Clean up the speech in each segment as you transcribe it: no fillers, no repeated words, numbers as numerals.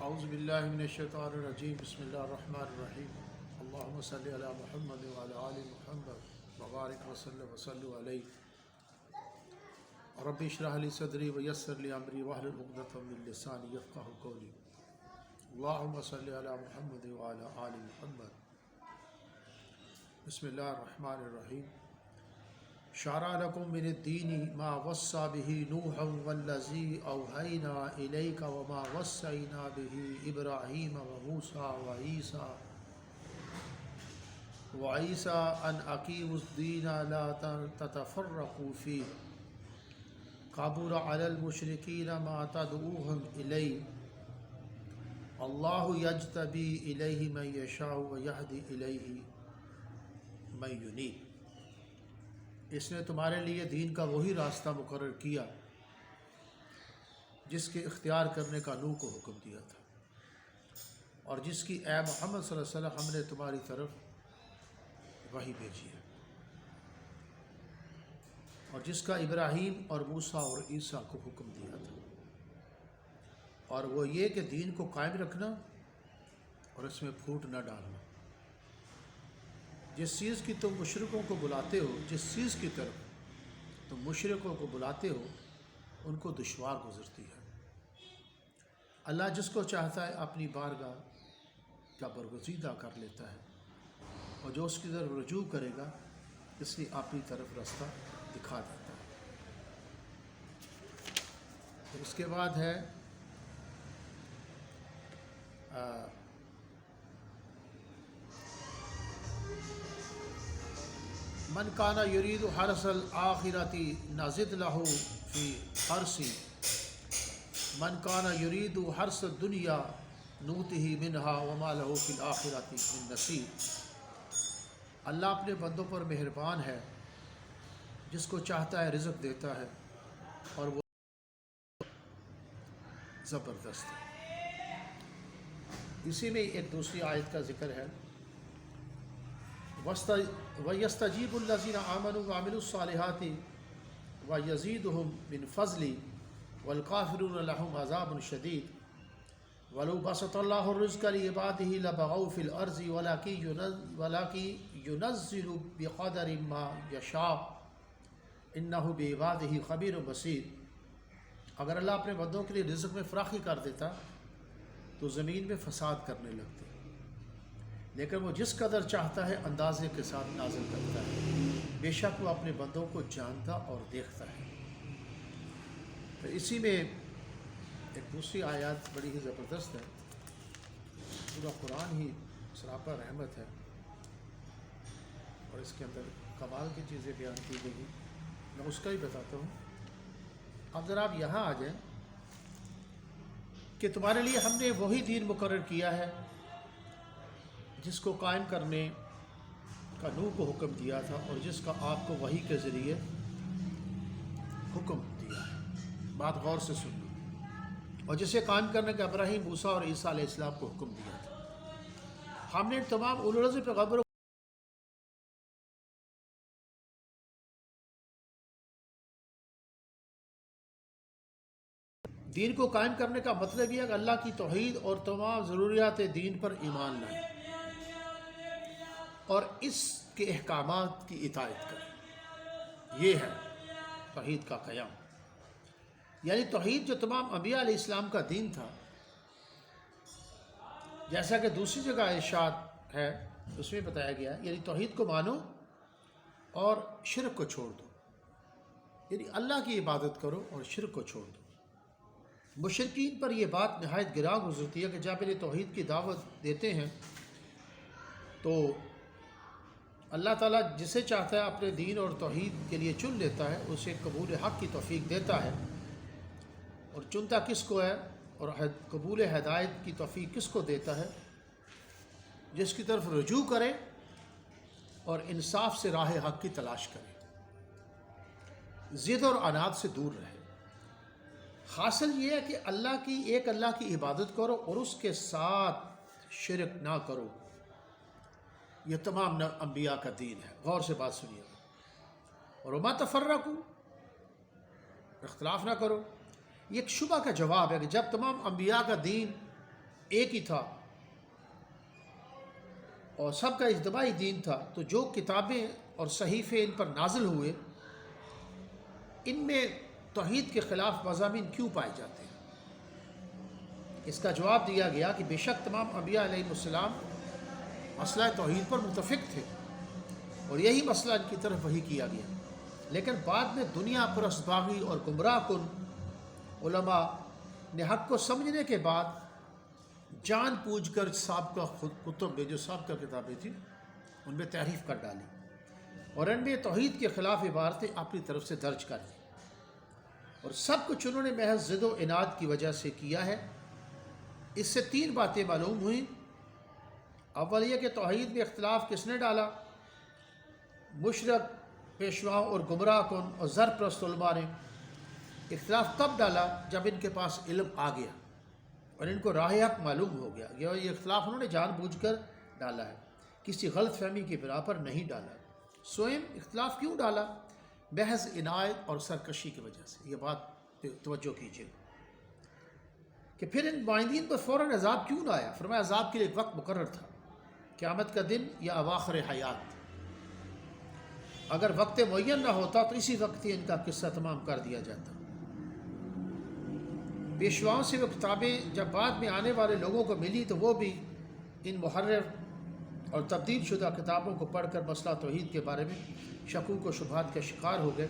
اعوذ باللہ من الشیطان الرجیم بسم اللہ الرحمن الرحیم اللہم صلی علی محمد وعلی آل محمد وبارک وسلم علیہ رب اشرح لی صدری ویسر لی امری واحلل عقدۃ من لسانی یفقہوا قولی اللہم صلی علی محمد وعلی آل محمد بسم اللہ الرحمن الرحیم شرع لکم من الدین ما وصى به نوحا والذی اوحینا الیک وما وصینا به ابراہیم وموسیٰ وعیسیٰ ان اقیموا الدین لا تتفرقوا فیہ کبر علی المشرکین ما تدعوہم الیہ اللہ یجتبی الیہ من یشاء ویہدی الیہ من ینیب۔ اس نے تمہارے لیے دین کا وہی راستہ مقرر کیا جس کے اختیار کرنے کا نوح کو حکم دیا تھا، اور جس کی اے محمد صلی اللہ علیہ وسلم ہم نے تمہاری طرف وحی بھیجی ہے، اور جس کا ابراہیم اور موسیٰ اور عیسیٰ کو حکم دیا تھا، اور وہ یہ کہ دین کو قائم رکھنا اور اس میں پھوٹ نہ ڈالنا۔ جس چیز کی تم مشرکوں کو بلاتے ہو، جس چیز کی طرف تم مشرکوں کو بلاتے ہو، ان کو دشوار گزرتی ہے۔ اللہ جس کو چاہتا ہے اپنی بارگاہ کا برگزیدہ کر لیتا ہے، اور جو اس کی طرف رجوع کرے گا اس لیے اپنی طرف راستہ دکھا دیتا ہے۔ اس کے بعد ہے من کان یرید حرث الآخرۃ نزد لہ فی حرثہ من کان یرید حرث الدنیا نؤتہ منہا وما لہ فی الآخرۃ من نصیب۔ اللہ اپنے بندوں پر مہربان ہے، جس کو چاہتا ہے رزق دیتا ہے، اور وہ زبردست ہے۔ اسی میں ایک دوسری آیت کا ذکر ہے، وَيَسْتَجِيبُ الَّذِينَ آمَنُوا وَعَمِلُوا الصَّالِحَاتِ وَيَزِيدُهُم مِّن فَضْلِهِ وَالْكَافِرُونَ لَهُمْ عَذَابٌ شَدِيدٌ وَلَوْ بَسَطَ اللَّهُ الرِّزْقَ لِعِبَادِهِ لَبَغَوْا فِي الْأَرْضِ وَلَكِن يُنَزِّلُ بِقَدَرٍ مَّا يَشَاءُ إِنَّهُ بِعِبَادِهِ خَبِيرٌ بَصِيرٌ۔ اگر اللہ اپنے بندوں کے لیے رزق میں فراخی کر دیتا تو زمین میں فساد کرنے لگتے، لیکن وہ جس قدر چاہتا ہے اندازے کے ساتھ نازل کرتا ہے، بے شک وہ اپنے بندوں کو جانتا اور دیکھتا ہے۔ تو اسی میں ایک دوسری آیات بڑی ہی زبردست ہے، پورا قرآن ہی سراپا رحمت ہے، اور اس کے اندر کمال کی چیزیں بیان کی گئی، میں اس کا ہی بتاتا ہوں۔ اب ذرا آپ یہاں آ جائیں کہ تمہارے لیے ہم نے وہی دین مقرر کیا ہے جس کو قائم کرنے کا نوح کو حکم دیا تھا، اور جس کا آپ کو وحی کے ذریعے حکم دیا ہے۔ بات غور سے سننا، اور جسے قائم کرنے کا ابراہیم، موسیٰ اور عیسیٰ علیہ السلام کو حکم دیا تھا۔ ہم نے تمام اولو العزم پیغمبروں دین کو قائم کرنے کا مطلب یہ ہے کہ اللہ کی توحید اور تمام ضروریات دین پر ایمان لائیں اور اس کے احکامات کی اطاعت کریں۔ یہ ہے توحید کا قیام، یعنی توحید جو تمام انبیاء علیہ السلام کا دین تھا، جیسا کہ دوسری جگہ ارشاد ہے اس میں بتایا گیا ہے، یعنی توحید کو مانو اور شرک کو چھوڑ دو، یعنی اللہ کی عبادت کرو اور شرک کو چھوڑ دو۔ مشرکین پر یہ بات نہایت گراں گزرتی ہے کہ جب انہیں توحید کی دعوت دیتے ہیں تو اللہ تعالیٰ جسے چاہتا ہے اپنے دین اور توحید کے لیے چن لیتا ہے، اسے قبول حق کی توفیق دیتا ہے، اور چنتا کس کو ہے اور قبول ہدایت کی توفیق کس کو دیتا ہے؟ جس کی طرف رجوع کرے اور انصاف سے راہ حق کی تلاش کرے، ضد اور عناد سے دور رہے۔ حاصل یہ ہے کہ اللہ کی عبادت کرو اور اس کے ساتھ شرک نہ کرو۔ یہ تمام انبیاء کا دین ہے، غور سے بات سنیے۔ اور وما تفرقوا، اختلاف نہ کرو۔ یہ ایک شبہ کا جواب ہے کہ جب تمام انبیاء کا دین ایک ہی تھا اور سب کا اجتماعی دین تھا، تو جو کتابیں اور صحیفے ان پر نازل ہوئے ان میں توحید کے خلاف مضامین کیوں پائے جاتے ہیں؟ اس کا جواب دیا گیا کہ بے شک تمام انبیاء علیہ السلام مسئلہ توحید پر متفق تھے اور یہی مسئلہ ان کی طرف وحی کیا گیا، لیکن بعد میں دنیا پر اسباغی اور گمراہ کن علماء نے حق کو سمجھنے کے بعد جان پوجھ کر سابقہ کتب میں جو سابقہ کتابیں تھیں ان میں تحریف کر ڈالی اور ان میں توحید کے خلاف عبارتیں اپنی طرف سے درج کر دیں، اور سب کچھ انہوں نے محض ضد و عناد کی وجہ سے کیا ہے۔ اس سے تین باتیں معلوم ہوئیں۔ اول یہ کہ توحید میں اختلاف کس نے ڈالا؟ مشرک پیشواؤں اور گمراہ کن اور زر پرست علماء نے۔ اختلاف کب ڈالا؟ جب ان کے پاس علم آ گیا اور ان کو راہ حق معلوم ہو گیا۔ یہ اختلاف انہوں نے جان بوجھ کر ڈالا ہے، کسی غلط فہمی کی بنا پر نہیں ڈالا۔ سوئم اختلاف کیوں ڈالا؟ محض عنایت اور سرکشی کی وجہ سے۔ یہ بات پہ توجہ کیجیے کہ پھر ان معاندین پر فوراً عذاب کیوں نہ آیا؟ فرمایا عذاب کے لیے ایک وقت مقرر تھا، قیامت کا دن یا اواخر حیات۔ اگر وقت معین نہ ہوتا تو اسی وقت ہی ان کا قصہ تمام کر دیا جاتا۔ پیشواؤں سے وہ کتابیں جب بعد میں آنے والے لوگوں کو ملی تو وہ بھی ان محرف اور تبدیل شدہ کتابوں کو پڑھ کر مسئلہ توحید کے بارے میں شکوک و شبہات کا شکار ہو گئے۔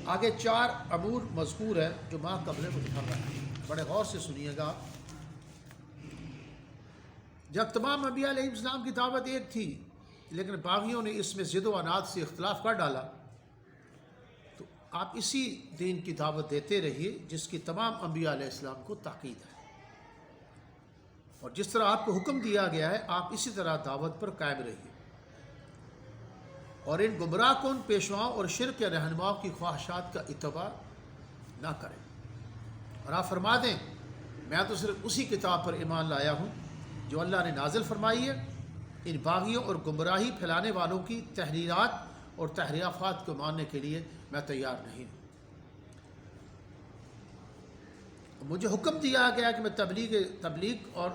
آگے 4 امور مذکور ہے جو ماہ قبل متحرہ ہے، بڑے غور سے سنیے گا۔ جب تمام انبیاء علیہ السلام کی دعوت ایک تھی لیکن باغیوں نے اس میں ضد و عناد سے اختلاف کر ڈالا، تو آپ اسی دین کی دعوت دیتے رہیے جس کی تمام انبیاء علیہ السلام کو تاکید ہے، اور جس طرح آپ کو حکم دیا گیا ہے آپ اسی طرح دعوت پر قائم رہیے، اور ان گمراہ کن پیشواؤں اور شرک کے رہنماؤں کی خواہشات کا اتباع نہ کریں، اور آپ فرما دیں میں تو صرف اسی کتاب پر ایمان لایا ہوں جو اللہ نے نازل فرمائی ہے۔ ان باغیوں اور گمراہی پھیلانے والوں کی تحریرات اور تحریفات کو ماننے کے لیے میں تیار نہیں ہوں۔ مجھے حکم دیا گیا کہ میں تبلیغ اور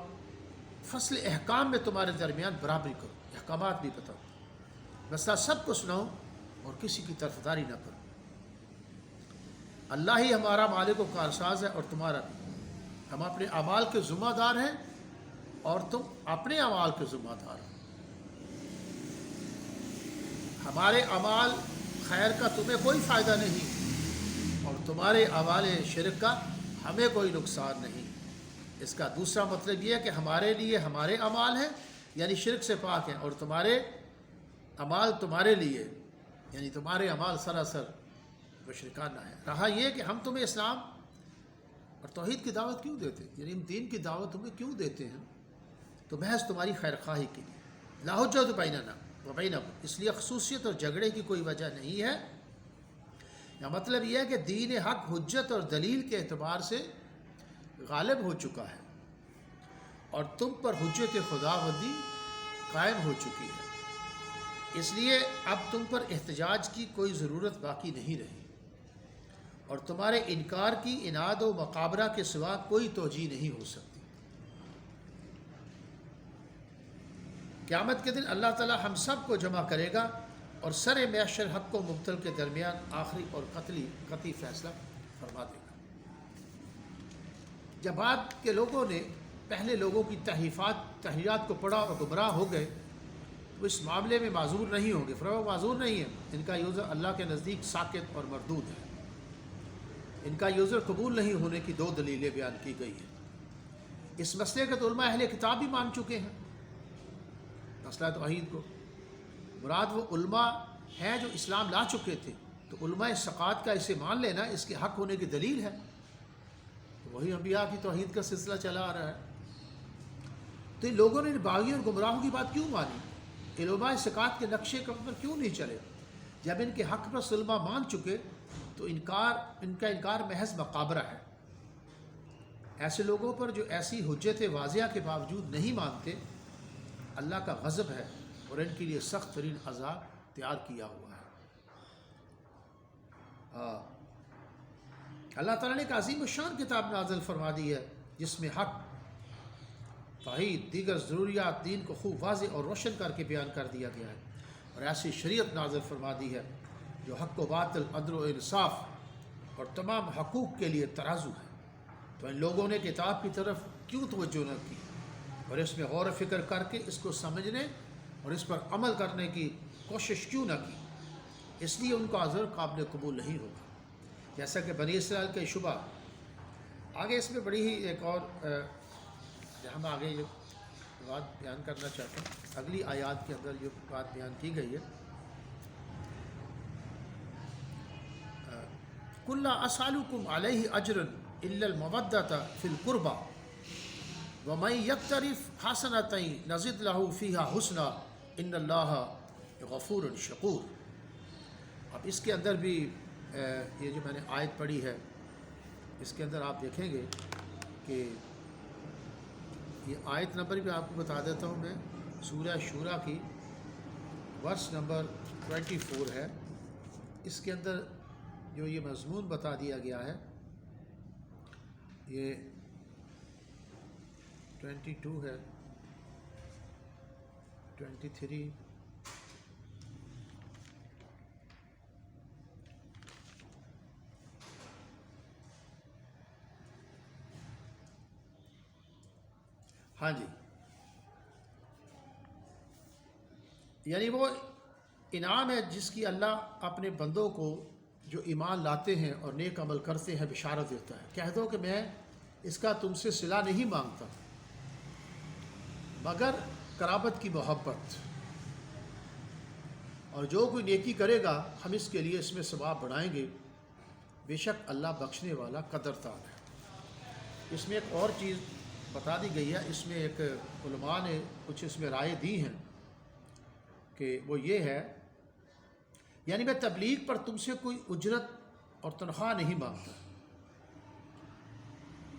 فصل احکام میں تمہارے درمیان برابری کروں، احکامات بھی بتاؤں، مسئلہ سب کو سناؤں اور کسی کی طرفداری نہ کروں۔ اللہ ہی ہمارا مالک و کارساز ہے اور تمہارا بھی، ہم اپنے اعمال کے ذمہ دار ہیں اور تم اپنے اعمال کے ذمہ دار ہو۔ ہمارے اعمال خیر کا تمہیں کوئی فائدہ نہیں اور تمہارے اعمال شرک کا ہمیں کوئی نقصان نہیں۔ اس کا دوسرا مطلب یہ ہے کہ ہمارے لیے ہمارے اعمال ہیں یعنی شرک سے پاک ہیں، اور تمہارے اعمال تمہارے لیے یعنی تمہارے اعمال سراسر مشرکانہ ہیں۔ رہا یہ کہ ہم تمہیں اسلام اور توحید کی دعوت کیوں دیتے ہیں، یعنی ہم دین کی دعوت تمہیں کیوں دیتے ہیں، تو محض تمہاری خیر خواہی کے لیے، لا حجت بیننا و بینکم، اس لیے خصوصیت اور جھگڑے کی کوئی وجہ نہیں ہے۔ یا مطلب یہ ہے کہ دین حق حجت اور دلیل کے اعتبار سے غالب ہو چکا ہے اور تم پر حجت خداوندی قائم ہو چکی ہے، اس لیے اب تم پر احتجاج کی کوئی ضرورت باقی نہیں رہی اور تمہارے انکار کی عناد و مقابرہ کے سوا کوئی توجیہ نہیں ہو سکتی۔ قیامت کے دن اللہ تعالی ہم سب کو جمع کرے گا اور سر محشر حق و مبطل کے درمیان آخری اور قطعی فیصلہ فرما دے گا۔ جب بعد کے لوگوں نے پہلے لوگوں کی تحریرات کو پڑھا اور گمراہ ہو گئے تو اس معاملے میں معذور نہیں ہوں گے۔ فرمایا معذور نہیں ہے، ان کا یوزر اللہ کے نزدیک ساکت اور مردود ہے، ان کا یوزر قبول نہیں ہونے کی 2 دلیلیں بیان کی گئی ہیں۔ اس مسئلے کا تو علماء اہل کتاب بھی مان چکے ہیں، مسئلہ توحید کو۔ مراد وہ علماء ہیں جو اسلام لا چکے تھے، تو علماء ثقات کا اسے مان لینا اس کے حق ہونے کی دلیل ہے۔ وہی انبیاء کی توحید کا سلسلہ چلا آ رہا ہے۔ تو ان لوگوں نے باغیوں اور گمراہوں کی بات کیوں مانی؟ علماء ثقات کے نقشے قدم پر کیوں نہیں چلے؟ جب ان کے حق پر علماء مان چکے تو ان کا انکار محض مقابرہ ہے۔ ایسے لوگوں پر جو ایسی حجت واضحہ کے باوجود نہیں مانتے، اللہ کا غضب ہے اور ان کے لیے سخت ترین عذاب تیار کیا ہوا ہے۔ اللہ تعالیٰ نے ایک عظیم الشان کتاب نازل فرما دی ہے جس میں حق توحید دیگر ضروریات دین کو خوب واضح اور روشن کر کے بیان کر دیا گیا ہے، اور ایسی شریعت نازل فرما دی ہے جو حق و باطل، عدل و انصاف اور تمام حقوق کے لیے ترازو ہے۔ تو ان لوگوں نے کتاب کی طرف کیوں توجہ نہ کی اور اس میں غور و فکر کر کے اس کو سمجھنے اور اس پر عمل کرنے کی کوشش کیوں نہ کی؟ اس لیے ان کا عذر قابل قبول نہیں ہوگا، جیسا کہ بنی اسرائیل کے شبہ۔ آگے اس میں بڑی ہی ایک اور ہم آگے یہ بات بیان کرنا چاہتے ہیں، اگلی آیات کے اندر جو بات بیان کی گئی ہے، قُل لَا أَسْأَلُكُمْ عَلَيْهِ أَجْرًا إِلَّا الْمَوَدَّةَ فِي الْقُرْبَى وَمَن يَقْتَرِفْ حَسَنَةً نَزِدْ لَهُ فِيهَا حُسْنًا إِنَّ اللَّهَ غَفُورٌ شَكُورٌ۔ اب اس کے اندر بھی یہ جو میں نے آیت پڑھی ہے، اس کے اندر آپ دیکھیں گے کہ یہ آیت نمبر بھی آپ کو بتا دیتا ہوں میں، سورہ شورا کی ورس نمبر 24 ہے۔ اس کے اندر جو یہ مضمون بتا دیا گیا ہے، یہ 22 ہے، 23 ہاں جی، یعنی وہ انعام ہے جس کی اللہ اپنے بندوں کو جو ایمان لاتے ہیں اور نیک عمل کرتے ہیں بشارت دیتا ہے۔ کہہ دو کہ میں اس کا تم سے صلہ نہیں مانگتا مگر قرابت کی محبت، اور جو کوئی نیکی کرے گا ہم اس کے لیے اس میں ثواب بڑھائیں گے، بے شک اللہ بخشنے والا قدردان ہے۔ اس میں ایک اور چیز بتا دی گئی ہے، اس میں ایک علماء نے کچھ اس میں رائے دی ہیں کہ وہ یہ ہے، یعنی میں تبلیغ پر تم سے کوئی اجرت اور تنخواہ نہیں مانگتا،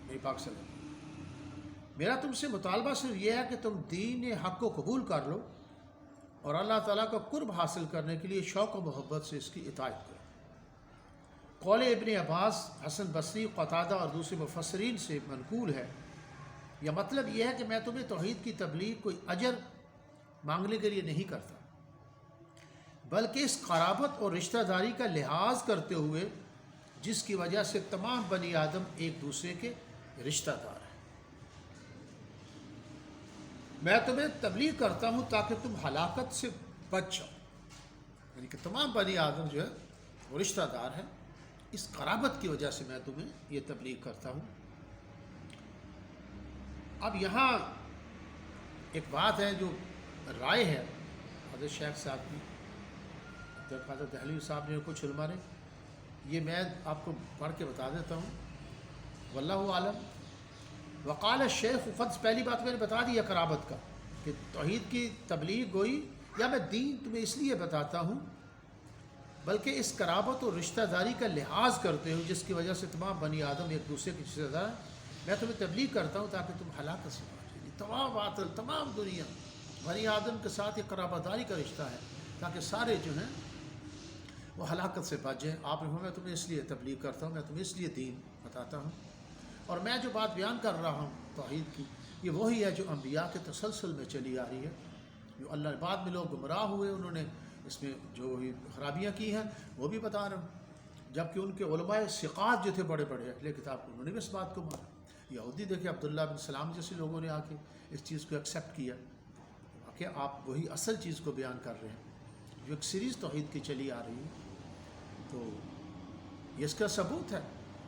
میری پاک صلی اللہ علیہ وسلم، میرا تم سے مطالبہ صرف یہ ہے کہ تم دین حق کو قبول کر لو اور اللہ تعالیٰ کا قرب حاصل کرنے کے لیے شوق و محبت سے اس کی اطاعت کرو۔ قول ابن عباس، حسن بصری، قتادہ اور دوسرے مفسرین سے منقول ہے، یا مطلب یہ ہے کہ میں تمہیں توحید کی تبلیغ کوئی اجر مانگنے کے لیے نہیں کرتا، بلکہ اس قرابت اور رشتہ داری کا لحاظ کرتے ہوئے جس کی وجہ سے تمام بنی آدم ایک دوسرے کے رشتہ دار ہیں۔ میں تمہیں تبلیغ کرتا ہوں تاکہ تم ہلاکت سے بچ جاؤ، یعنی کہ تمام بنی آدم جو ہے وہ رشتہ دار ہیں، اس قرابت کی وجہ سے میں تمہیں یہ تبلیغ کرتا ہوں۔ اب یہاں ایک بات ہے جو رائے ہے حضرت شیخ صاحب کی، حضرت دہلوی صاحب نے، کچھ علماء نے، یہ میں آپ کو پڑھ کے بتا دیتا ہوں، واللہ عالم۔ وقال الشیخ، خود پہلی بات میں نے بتا دی ہے قرابت کا، کہ توحید کی تبلیغ گوئی یا میں دین تمہیں اس لیے بتاتا ہوں بلکہ اس قرابت اور رشتہ داری کا لحاظ کرتے ہوئے جس کی وجہ سے تمام بنی آدم ایک دوسرے کے رشتہ دار ہیں، میں تمہیں تبلیغ کرتا ہوں تاکہ تم ہلاکت سے بچو۔ تمام باطل، تمام دنیا بنی آدم کے ساتھ یہ قرابت داری کا رشتہ ہے تاکہ سارے جو ہیں وہ ہلاکت سے بچ جائیں۔ آپ نے میں تمہیں اس لیے تبلیغ کرتا ہوں، میں تمہیں اس لیے دین بتاتا ہوں، اور میں جو بات بیان کر رہا ہوں توحید کی، یہ وہی ہے جو انبیاء کے تسلسل میں چلی آ رہی ہے، جو اللہ بعد میں لوگ گمراہ ہوئے، انہوں نے اس میں جو خرابیاں کی ہیں وہ بھی بتا رہا ہوں، جبکہ ان کے علماء ثقات جو تھے بڑے بڑے اہل کتاب، انہوں نے بھی اس بات کو مانا۔ یہودی دیکھیں عبداللہ بن سلام جیسے لوگوں نے آ کے اس چیز کو ایکسیپٹ کیا کہ آپ وہی اصل چیز کو بیان کر رہے ہیں جو ایک سیریز توحید کی چلی آ رہی ہے، تو یہ اس کا ثبوت ہے۔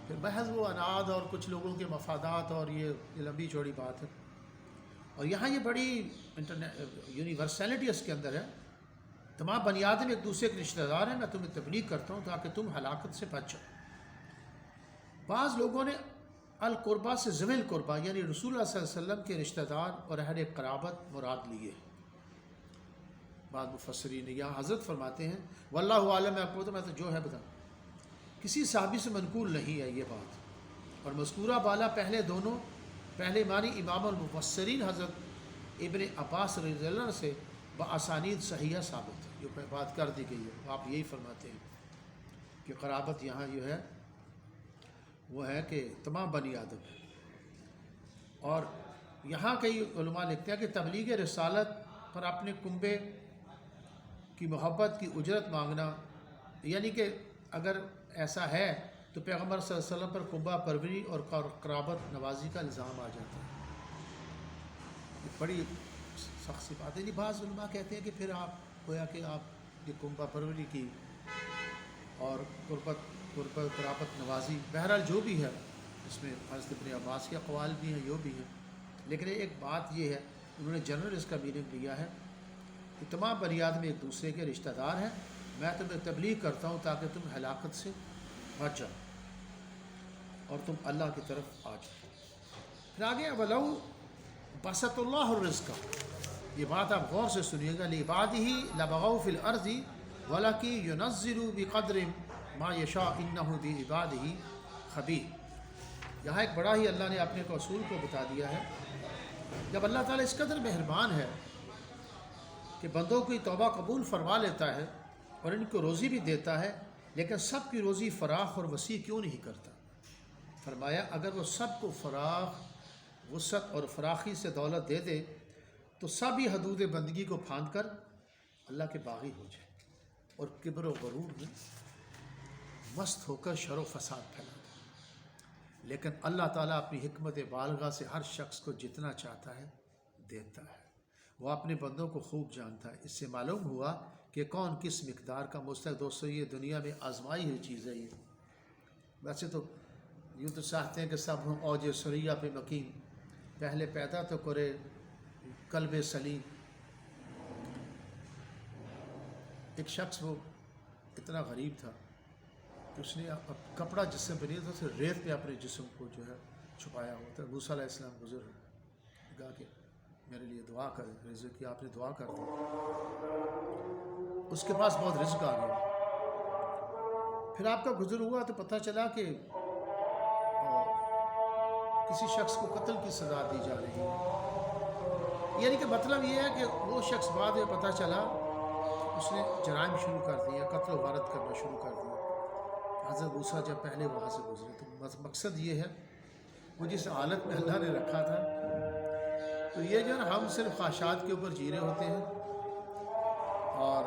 پھر محض وہ اناد اور کچھ لوگوں کے مفادات اور یہ لمبی چوڑی بات ہے، اور یہاں یہ بڑی یونیورسلٹی اس کے اندر ہے، تمام بنی آدم ایک دوسرے کے رشتہ دار ہیں، میں تمہیں تبلیغ کرتا ہوں تاکہ تم ہلاکت سے بچ جاؤ۔ بعض لوگوں نے القربہ سے ذوی القربہ یعنی رسول اللہ صلی اللہ علیہ وسلم کے رشتہ دار اور اہل قرابت مراد لیے۔ بعض مفسرین نے یہاں حضرت فرماتے ہیں، واللہ عالم، میں آپ کو میں تو جو ہے بتا، کسی صحابی سے منقول نہیں ہے یہ بات، اور مذکورہ بالا پہلے معنی امام المفسرین حضرت ابن عباس رضی اللہ عنہ سے باسانید صحیحہ ثابت ہے، جو بات کر دی گئی ہے۔ آپ یہی فرماتے ہیں کہ قرابت یہاں جو ہے وہ ہے کہ تمام بنی آدم ہے، اور یہاں کئی علماء لکھتے ہیں کہ تبلیغ رسالت پر اپنے کنبے کی محبت کی اجرت مانگنا، یعنی کہ اگر ایسا ہے تو پیغمبر صلی اللہ علیہ وسلم پر کنبہ پروری اور قرابت نوازی کا الزام آ جاتا ہے۔ یہ بڑی سخت سی بات ہے۔ نہیں، بعض علماء کہتے ہیں کہ پھر آپ گویا کہ آپ یہ کنبہ پروری کی اور قرابت نوازی، بہرحال جو بھی ہے اس میں حضرت ابن عباس کے اقوال بھی ہیں، بھی ہے، لیکن ایک بات یہ ہے انہوں نے جنرل اس کا میننگ لیا ہے کہ تمام بنی آدم ایک دوسرے کے رشتہ دار ہیں، میں تمہیں تبلیغ کرتا ہوں تاکہ تم ہلاکت سے بچ جاؤ اور تم اللہ کی طرف آ جاؤ۔ پھر آگے وَلَوْ بَسَطَ اللَّهُ الرِّزْقَ، یہ بات آپ غور سے سنیے گا، لِعِبَادِهِ لَبَغَوْا فِي الْأَرْضِ وَلَكِنْ يُنَزِّلُ بِقَدْرٍ مَا يَشَاءُ إِنَّهُ بِعِبَادِهِ خَبِيرٌ۔ یہاں ایک بڑا ہی اللہ نے اپنے اصول کو بتا دیا ہے۔ جب اللہ تعالیٰ اس قدر مہربان ہے کہ بندوں کی توبہ قبول فرما لیتا ہے اور ان کو روزی بھی دیتا ہے، لیکن سب کی روزی فراخ اور وسیع کیوں نہیں کرتا؟ فرمایا اگر وہ سب کو فراخ وسعت اور فراخی سے دولت دے دے تو سب ہی حدود بندگی کو پھاند کر اللہ کے باغی ہو جائے اور کبر و غرور میں مست ہو کر شر و فساد پھیلا دے۔ لیکن اللہ تعالیٰ اپنی حکمت بالغہ سے ہر شخص کو جتنا چاہتا ہے دیتا ہے، وہ اپنے بندوں کو خوب جانتا ہے۔ اس سے معلوم ہوا کہ کون کس مقدار کا مستحق۔ دوستو یہ دنیا میں آزمائی ہوئی چیز ہے۔ یہ ویسے تو یوں تو چاہتے ہیں کہ سب ہم اوج سریہ پہ مقیم، پہلے پیدا تو کرے قلب سلیم۔ ایک شخص وہ اتنا غریب تھا کہ اس نے کپڑا جسم پہ نہیں تھا، اسے ریت پہ اپنے جسم کو جو ہے چھپایا ہوا تھا۔ موسیٰ علیہ السلام گزر کہا کہ میرے لیے دعا کریں، رزق کی آپ نے دعا کر دی، اس کے پاس بہت رزق آ گیا۔ پھر آپ کا گزر ہوا تو پتہ چلا کہ کسی شخص کو قتل کی سزا دی جا رہی ہے، یعنی کہ مطلب یہ ہے کہ وہ شخص بعد میں پتہ چلا اس نے جرائم شروع کر دیا، قتل و غارت کرنا شروع کر دیا۔ حضرت موسیٰ جب پہلے وہاں سے گزرے تو مقصد یہ ہے وہ جس حالت میں اللہ نے رکھا تھا، تو یہ جو ہے ہم صرف خواہشات کے اوپر جی رہے ہوتے ہیں، اور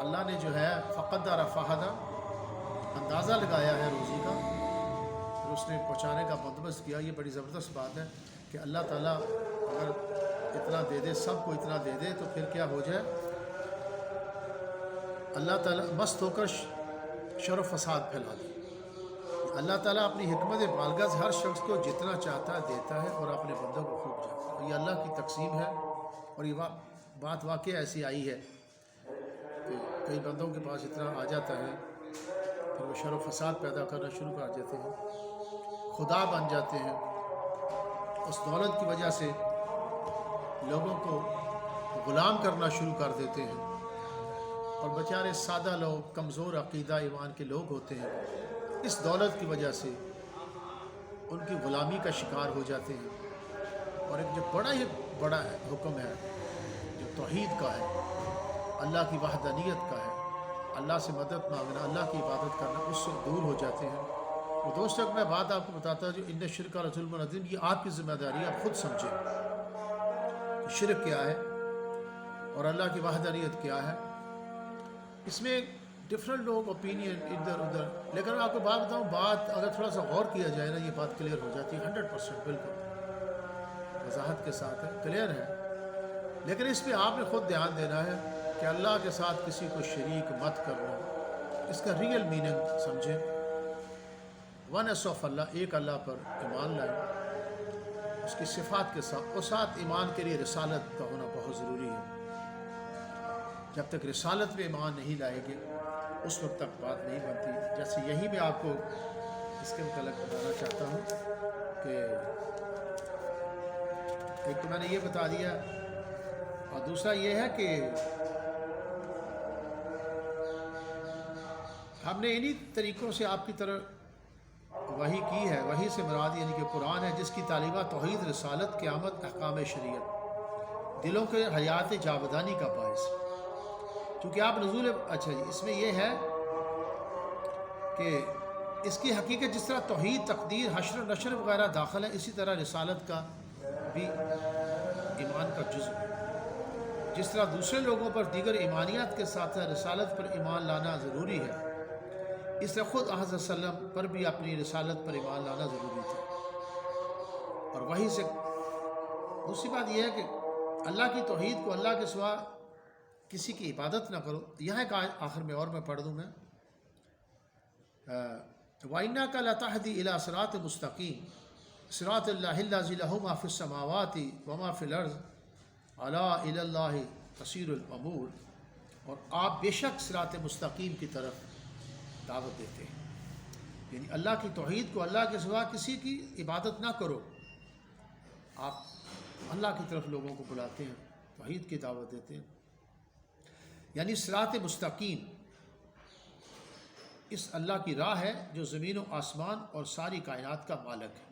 اللہ نے جو ہے فقدر فہدہ اندازہ لگایا ہے روزی کا، پھر اس نے پہنچانے کا بندوبست کیا۔ یہ بڑی زبردست بات ہے کہ اللہ تعالیٰ اگر اتنا دے دے، سب کو اتنا دے دے، تو پھر کیا ہو جائے، اللہ تعالیٰ مست ہو کر شر و فساد پھیلا دے۔ اللہ تعالیٰ اپنی حکمت بالغہ سے ہر شخص کو جتنا چاہتا ہے دیتا ہے اور اپنے بندوں کو خوب جانتا ہے۔ یہ اللہ کی تقسیم ہے، اور یہ بات واقعی ایسی آئی ہے کہ کئی بندوں کے پاس اتنا آ جاتا ہے، پھر وہ شر و فساد پیدا کرنا شروع کر دیتے ہیں، خدا بن جاتے ہیں۔ اس دولت کی وجہ سے لوگوں کو غلام کرنا شروع کر دیتے ہیں، اور بیچارے سادہ لوگ، کمزور عقیدہ ایمان کے لوگ ہوتے ہیں، اس دولت کی وجہ سے ان کی غلامی کا شکار ہو جاتے ہیں۔ اور ایک جو بڑا حکم ہے جو توحید کا ہے، اللہ کی وحدانیت کا ہے، اللہ سے مدد مانگنا، اللہ کی عبادت کرنا، اس سے دور ہو جاتے ہیں۔ تو دوستوں میں بات آپ کو بتاتا ہوں، جو ان شرک ظلم عظیم، یہ آپ کی ذمہ داری ہے، آپ خود سمجھیں کہ شرک کیا ہے اور اللہ کی وحدانیت کیا ہے۔ اس میں ڈفرینٹ لوگ اوپینین ادھر ادھر، لیکن آپ کو بات بتاؤں، بات اگر تھوڑا سا غور کیا جائے نا، یہ بات کلیئر ہو جاتی ہے 100%، بالکل وضاحت کے ساتھ ہے، کلیئر ہے۔ لیکن اس پہ آپ نے خود دھیان دینا ہے کہ اللہ کے ساتھ کسی کو شریک مت کرنا، اس کا ریئل میننگ سمجھیں۔ ونس آف اللہ، ایک اللہ پر ایمان لائیں اس کی صفات کے ساتھ، اور ساتھ ایمان کے لیے رسالت کا ہونا بہت ضروری ہے۔ جب تک رسالت میں ایمان نہیں لائیں گے اس وقت تک بات نہیں بنتی۔ جیسے یہی میں آپ کو اس کے متعلق بتانا چاہتا ہوں کہ ایک تو میں نے یہ بتا دیا، اور دوسرا یہ ہے کہ ہم نے انہی طریقوں سے آپ کی طرف وحی کی ہے۔ وحی سے مراد یعنی کہ قرآن ہے، جس کی تعلیمات توحید، رسالت، قیامت، احکام شریعت دلوں کے حیات جاودانی کا باعث ہے۔ چونکہ آپ نزول اچھا جی، اس میں یہ ہے کہ اس کی حقیقت جس طرح توحید، تقدیر، حشر و نشر وغیرہ داخل ہے، اسی طرح رسالت کا بھی ایمان کا جزو ہے۔ جس طرح دوسرے لوگوں پر دیگر ایمانیات کے ساتھ رسالت پر ایمان لانا ضروری ہے، اس طرح خود حضرت صلی اللہ علیہ وسلم پر بھی اپنی رسالت پر ایمان لانا ضروری تھا۔ اور وہی سے دوسری بات یہ ہے کہ اللہ کی توحید کو، اللہ کے سوا کسی کی عبادت نہ کرو۔ یہاں ایک آخر میں اور میں پڑھ دوں میں، وَإِنَّكَ لَتَهْدِي إِلَىٰ صِرَاطٍ مُسْتَقِيمٍ صِرَاطِ اللَّهِ الَّذِي لَهُ مَا فِي السَّمَاوَاتِ وَمَا فِي الْأَرْضِ أَلَا إِلَى اللَّهِ تَصِيرُ الْأُمُورُ۔ اور آپ بے شک صراط مستقیم کی طرف دعوت دیتے ہیں، یعنی اللہ کی توحید کو، اللہ کے سوا کسی کی عبادت نہ کرو۔ آپ اللہ کی طرف لوگوں کو بلاتے ہیں، توحید کی دعوت دیتے ہیں، یعنی صراط مستقیم اس اللہ کی راہ ہے جو زمین و آسمان اور ساری کائنات کا مالک ہے،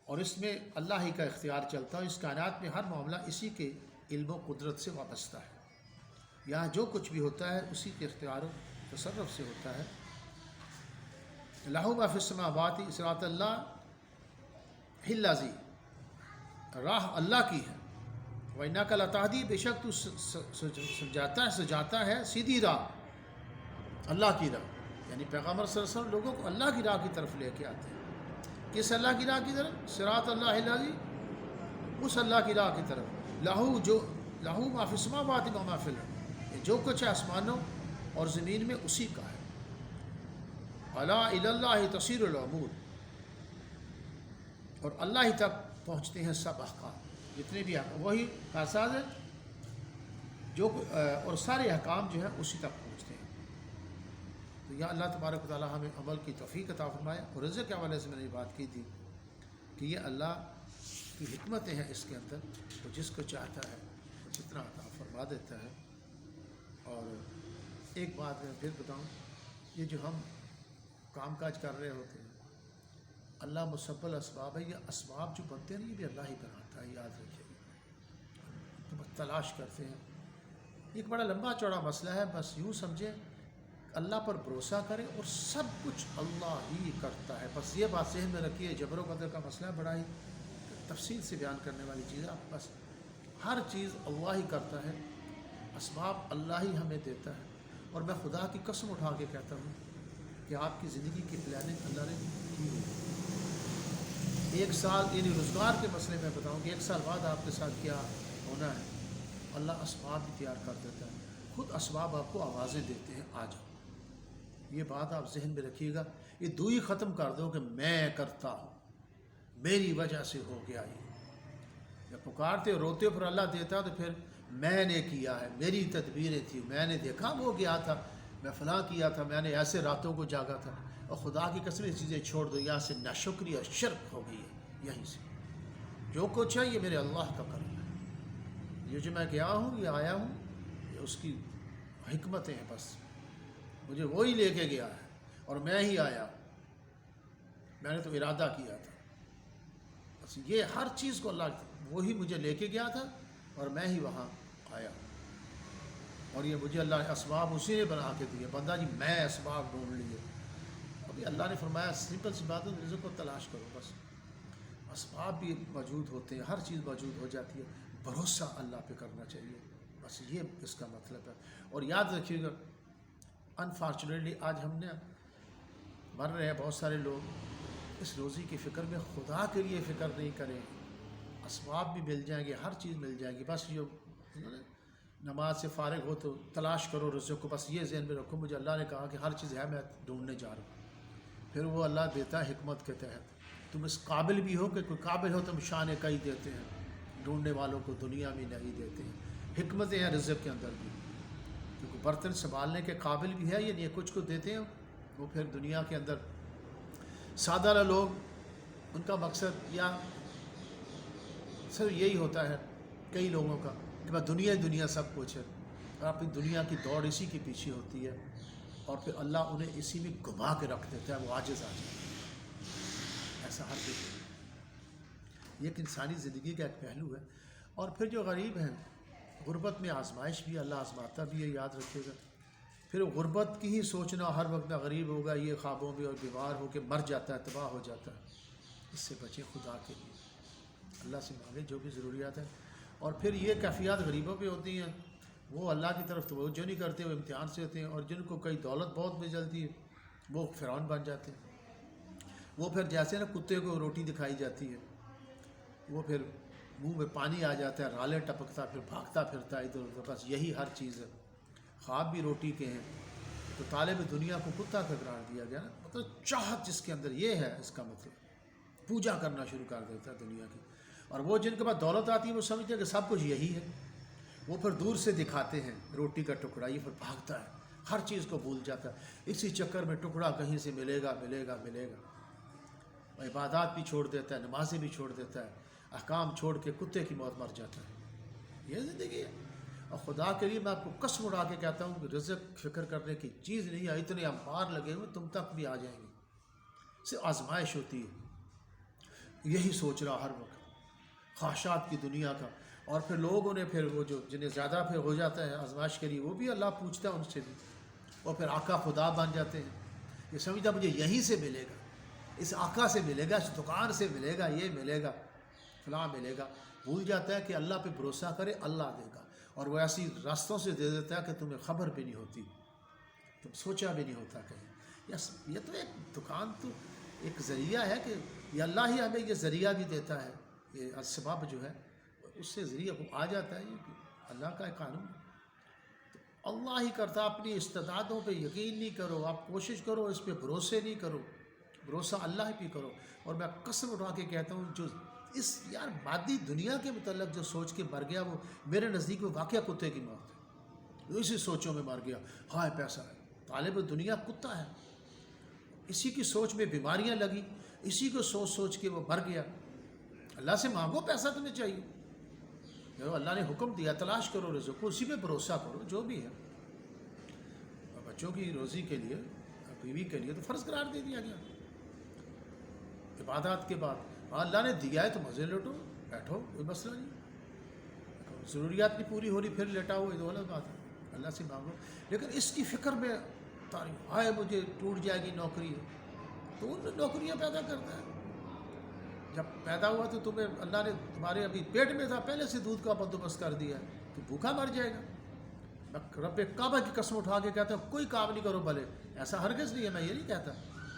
اور اس میں اللہ ہی کا اختیار چلتا ہے۔ اس کائنات میں ہر معاملہ اسی کے علم و قدرت سے وابستہ ہے۔ یہاں جو کچھ بھی ہوتا ہے اسی کے اختیار و تصرف سے ہوتا ہے۔ لَهُ مَا فِي السَّمَاوَاتِ صراط اللہ الذی، راہ اللہ کی ہے۔ وَإِنَّكَ لَتَهْدِي، بے شک تو سجاتا ہے سیدھی راہ، اللہ کی راہ، یعنی پیغمبر صلی اللہ علیہ وسلم لوگوں کو اللہ کی راہ کی طرف لے کے آتے ہیں۔ کس اللہ کی راہ کی طرف؟ صراط اللہ الذی، اس اللہ کی راہ کی طرف، لہو جو لہو ما فی السماوات و ما فی الارض، جو کچھ ہے آسمانوں اور زمین میں اسی کا ہے۔ الا الی اللہ تصیر الامور، اور اللہ ہی تک پہنچتے ہیں سب احکام، جتنے بھی احکام وہی کارساز ہے جو، اور سارے احکام جو ہیں اسی تک پہنچتے ہیں۔ تو یا اللہ تبارک و تعالیٰ ہمیں عمل کی توفیق عطا فرمائے۔ اور رزق کے حوالے سے میں نے یہ بات کی تھی کہ یہ اللہ کی حکمتیں ہیں اس کے اندر، وہ جس کو چاہتا ہے وہ جتنا عطا فرما دیتا ہے۔ اور ایک بات میں پھر بتاؤں، یہ جو ہم کام کاج کر رہے ہوتے ہیں، اللہ مسبب الاسباب ہے، یہ اسباب جو بنتے ہیں یہ بھی اللہ ہی بناتا ہے، یاد رکھیے گا۔ تو بس تلاش کرتے ہیں، ایک بڑا لمبا چوڑا مسئلہ ہے، بس یوں سمجھیں اللہ پر بھروسہ کریں اور سب کچھ اللہ ہی کرتا ہے۔ بس یہ بات ذہن میں رکھیے، جبر و قدر کا مسئلہ بڑا ہی تفصیل سے بیان کرنے والی چیز ہے۔ بس ہر چیز اللہ ہی کرتا ہے، اسباب اللہ ہی ہمیں دیتا ہے۔ اور میں خدا کی قسم اٹھا کے کہتا ہوں کہ آپ کی زندگی کی پلاننگ اللہ نے کی ہوئی۔ ایک سال یعنی روزگار کے مسئلے میں بتاؤں کہ ایک سال بعد آپ کے ساتھ کیا ہونا ہے، اللہ اسباب بھی تیار کر دیتا ہے، خود اسباب آپ کو آوازیں دیتے ہیں آ جاؤ۔ یہ بات آپ ذہن میں رکھیے گا، یہ دوئی ختم کر دو کہ میں کرتا ہوں، میری وجہ سے ہو گیا۔ یہ جب پکارتے روتے پھر اللہ دیتا تو پھر میں نے کیا ہے، میری تدبیریں تھیں، میں نے دیکھا وہ گیا تھا، میں فلاں کیا تھا، میں نے ایسے راتوں کو جاگا تھا۔ اور خدا کی قسم یہ چیزیں چھوڑ دو، یہاں سے ناشکری اور شرک ہو گئی ہے۔ یہیں سے جو کچھ ہے یہ میرے اللہ کا کرم ہے، یہ جو میں گیا ہوں، یہ آیا ہوں، یہ اس کی حکمتیں ہیں۔ بس مجھے وہی لے کے گیا ہے اور میں ہی آیا، میں نے تو ارادہ کیا تھا۔ بس یہ ہر چیز کو اللہ وہی مجھے لے کے گیا تھا اور میں ہی وہاں آیا، اور یہ مجھے اللہ نے اسباب اسی نے بنا کے دیے۔ بندہ جی میں اسباب ڈھونڈ لیے، ابھی اللہ نے فرمایا سمپل سی بات ہے، رزق کو تلاش کرو۔ بس اسباب بھی موجود ہوتے ہیں، ہر چیز موجود ہو جاتی ہے، بھروسہ اللہ پہ کرنا چاہیے۔ بس یہ اس کا مطلب ہے۔ اور یاد رکھیے گا، انفارچونیٹلی آج ہم نے مر رہے ہیں بہت سارے لوگ اس روزی کی فکر میں، خدا کے لیے فکر نہیں کریں۔ اسباب بھی مل جائیں گے، ہر چیز مل جائے گی، بس یہ نماز سے فارغ ہو تو تلاش کرو رزق کو۔ بس یہ ذہن میں رکھو، مجھے اللہ نے کہا کہ ہر چیز ہے، میں ڈھونڈنے جا رہا ہوں۔ پھر وہ اللہ دیتا ہے حکمت کے تحت۔ تم اس قابل بھی ہو کہ کوئی قابل ہو، تم شان کئی دیتے ہیں، ڈھونڈنے والوں کو دنیا میں نہیں دیتے ہیں۔ حکمتیں ہیں رزق کے اندر بھی، کیونکہ برتن سنبھالنے کے قابل بھی ہے، یہ کچھ کو دیتے ہیں، وہ پھر دنیا کے اندر سادہ لوگ، ان کا مقصد یا صرف یہی ہوتا ہے کئی لوگوں کا کہ بس دنیا سب کچھ ہے، اور اپنی دنیا کی دوڑ اسی کے پیچھے ہوتی ہے، اور پھر اللہ انہیں اسی میں گھما کے رکھ دیتا ہے، وہ عاجز آ جاتا ہے۔ ایسا ہر کوئی، یہ ایک انسانی زندگی کا ایک پہلو ہے۔ اور پھر جو غریب ہیں، غربت میں آزمائش بھی اللہ آزماتا بھی ہے، یاد رکھیے گا۔ پھر غربت کی ہی سوچنا ہر وقت میں غریب ہوگا، یہ خوابوں میں اور بیمار ہو کے مر جاتا ہے، تباہ ہو جاتا ہے۔ اس سے بچیں خدا کے لیے، اللہ سے مانگیں جو بھی ضروریات ہیں. اور پھر یہ کیفیات غریبوں پہ ہوتی ہیں، وہ اللہ کی طرف توجہ نہیں کرتے، وہ امتحان سے ہوتے ہیں. اور جن کو کئی دولت بہت مل جاتی ہے وہ فرعون بن جاتے ہیں. وہ پھر جیسے نا کتے کو روٹی دکھائی جاتی ہے، وہ پھر منہ میں پانی آ جاتا ہے، رالیں ٹپکتا، پھر بھاگتا پھرتا ہے ادھر ادھر. بس یہی ہر چیز ہے. خواب بھی روٹی کے ہیں. تو طالب دنیا کو کتا کا قرار دیا گیا نا، مطلب چاہت جس کے اندر یہ ہے، اس کا مطلب پوجا کرنا شروع کر دیتا ہے دنیا کی. اور وہ جن کے پاس دولت آتی ہے وہ سمجھتے ہیں کہ سب کچھ یہی ہے. وہ پھر دور سے دکھاتے ہیں روٹی کا ٹکڑا، یہ پھر بھاگتا ہے، ہر چیز کو بھول جاتا ہے. اسی چکر میں ٹکڑا کہیں سے ملے گا ملے گا ملے گا. عبادات بھی چھوڑ دیتا ہے، نمازیں بھی چھوڑ دیتا ہے، احکام چھوڑ کے کتے کی موت مر جاتا ہے. یہ زندگی ہے. اور خدا کے لیے میں آپ کو قسم اڑا کے کہتا ہوں کہ رزق فکر کرنے کی چیز نہیں ہے. اتنے انبار لگے ہوئے تم تک بھی آ جائیں گے. صرف آزمائش ہوتی ہے. یہی سوچ رہا ہر وقت خواہشات کی دنیا کا. اور پھر لوگوں نے پھر وہ جو جنہیں زیادہ پھر ہو جاتا ہے آزمائش کے لیے، وہ بھی اللہ پوچھتا ہے ان سے بھی. اور پھر آقا خدا بن جاتے ہیں. یہ سمجھتا مجھے یہیں سے ملے گا، اس آقا سے ملے گا، اس دکان سے ملے گا، یہ ملے گا، فلاں ملے گا. بھول جاتا ہے کہ اللہ پہ بھروسہ کرے، اللہ دے گا. اور وہ ایسی راستوں سے دے دیتا ہے کہ تمہیں خبر بھی نہیں ہوتی، تم سوچا بھی نہیں ہوتا کہیں. یس، یہ تو ایک دکان تو ایک ذریعہ ہے کہ یہ اللہ ہی ہمیں یہ ذریعہ بھی دیتا ہے. یہ اسباب جو ہے اس سے ذریعہ کو آ جاتا ہے. یہ اللہ کا ایک قانون. تو اللہ ہی کرتا. اپنی استعدادوں پہ یقین نہیں کرو، آپ کوشش کرو، اس پہ بھروسے نہیں کرو، بھروسہ اللہ پہ کرو. اور میں قسم اٹھا کے کہتا ہوں جو اس یار مادی دنیا کے متعلق جو سوچ کے مر گیا، وہ میرے نزدیک وہ واقعہ کتے کی موت ہے. اسی سوچوں میں مر گیا. ہائے پیسہ ہے، طالب دنیا کتا ہے. اسی کی سوچ میں بیماریاں لگی، اسی کو سوچ سوچ کے وہ مر گیا. اللہ سے مانگو پیسہ تمہیں چاہیے، جو اللہ نے حکم دیا تلاش کرو رزق کو، اسی پہ بھروسہ کرو جو بھی ہے. اور بچوں کی روزی کے لیے، بیوی کے لیے تو فرض قرار دے دیا گیا. عبادات کے بعد اللہ نے دیا ہے تو مزے لوٹو، بیٹھو، کوئی مسئلہ نہیں. ضروریات نہیں پوری ہو رہی پھر لیٹا ہو، یہ تو الگ بات ہے. اللہ سے مانگو. لیکن اس کی فکر میں تاریخ آئے مجھے ٹوٹ جائے گی نوکری، تو ان نوکریاں پیدا کرتا ہے. جب پیدا ہوا تو تمہیں اللہ نے تمہارے ابھی پیٹ میں تھا پہلے سے دودھ کا بندوبست کر دیا ہے، تو بھوکا مر جائے گا. رب کعبہ کی قسم اٹھا کے کہتا ہے کوئی کام نہیں کرو بھلے. ایسا ہرگز نہیں ہے، میں یہ نہیں کہتا.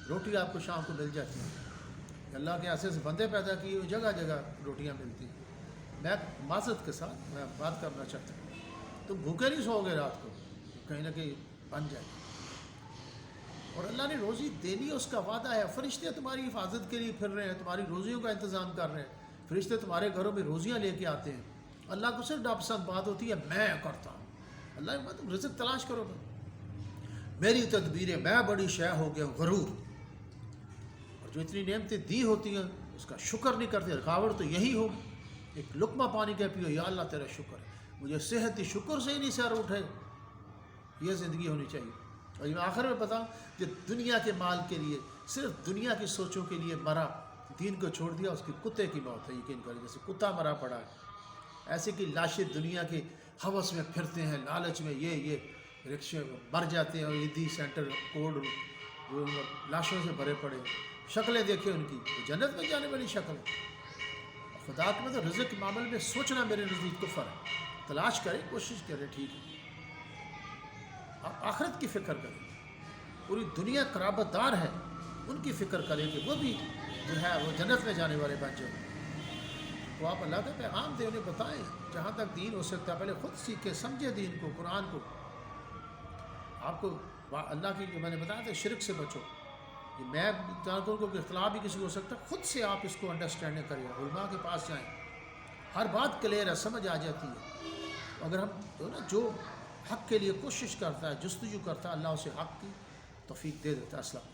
روٹی آپ کو شام کو مل جاتی ہے. اللہ کے ایسے ایسے بندے پیدا کیے، جگہ جگہ روٹیاں ملتی ہیں. میں معذرت کے ساتھ میں بات کرنا چاہتا ہوں، تم بھوکے نہیں سو گے رات کو، کہیں نہ کہیں بن جائے. اور اللہ نے روزی دینی، اس کا وعدہ ہے. فرشتے تمہاری حفاظت کے لیے پھر رہے ہیں، تمہاری روزیوں کا انتظام کر رہے ہیں. فرشتے تمہارے گھروں میں روزیاں لے کے آتے ہیں. اللہ کو صرف ناپسند بات ہوتی ہے میں کرتا ہوں. اللہ نے تم رزق تلاش کرو گے. میری تدبیریں، میں بڑی شے ہو گیا غرور. اور جو اتنی نعمتیں دی ہوتی ہیں اس کا شکر نہیں کرتے. رکاوٹ تو یہی ہوگی. ایک لقمہ پانی کے پیو، یا اللہ تیرا شکر ہے، مجھے صحت شکر سے ہی نہیں سر اٹھے. یہ زندگی ہونی چاہیے. اور میں آخر میں بتاؤں کہ دنیا کے مال کے لیے، صرف دنیا کی سوچوں کے لیے مرا، دین کو چھوڑ دیا، اس کی کتے کی موت ہے. یقین کریں جیسے کتا مرا پڑا ہے. ایسے کہ لاشیں دنیا کے ہوس میں پھرتے ہیں، لالچ میں، یہ رکشے مر جاتے ہیں. اور عیدی سینٹر کوڈ لاشوں سے بھرے پڑے. شکلیں دیکھیں ان کی، وہ جنت میں جانے والی شکل. خدا کے مطلب رزق کے معاملے میں سوچنا میرے نزدیک کفر ہے. تلاش کریں، کوشش کریں، ٹھیک ہے. آپ آخرت کی فکر کریں. پوری دنیا قرابت دار ہے، ان کی فکر کریں کہ وہ بھی جو ہے وہ جنت میں جانے والے بن جائیں. تو آپ اللہ کا پیغام دیں، انہیں بتائیں جہاں تک دین ہو سکتا ہے. پہلے خود سیکھیں، سمجھے دین کو، قرآن کو. آپ کو اللہ کی جو میں نے بتایا تھا شرک سے بچو. یہ میں جانتا ہوں کہ اختلاف بھی کسی کو ہو سکتا ہے، خود سے آپ اس کو انڈرسٹینڈنگ کریں، علماء کے پاس جائیں. ہر بات کلیئر ہے، سمجھ آ جاتی ہے. اگر ہم جو حق کے لیے کوشش کرتا ہے، جستجو کرتا ہے، اللہ اسے حق کی توفیق دے دیتا ہے. السلام.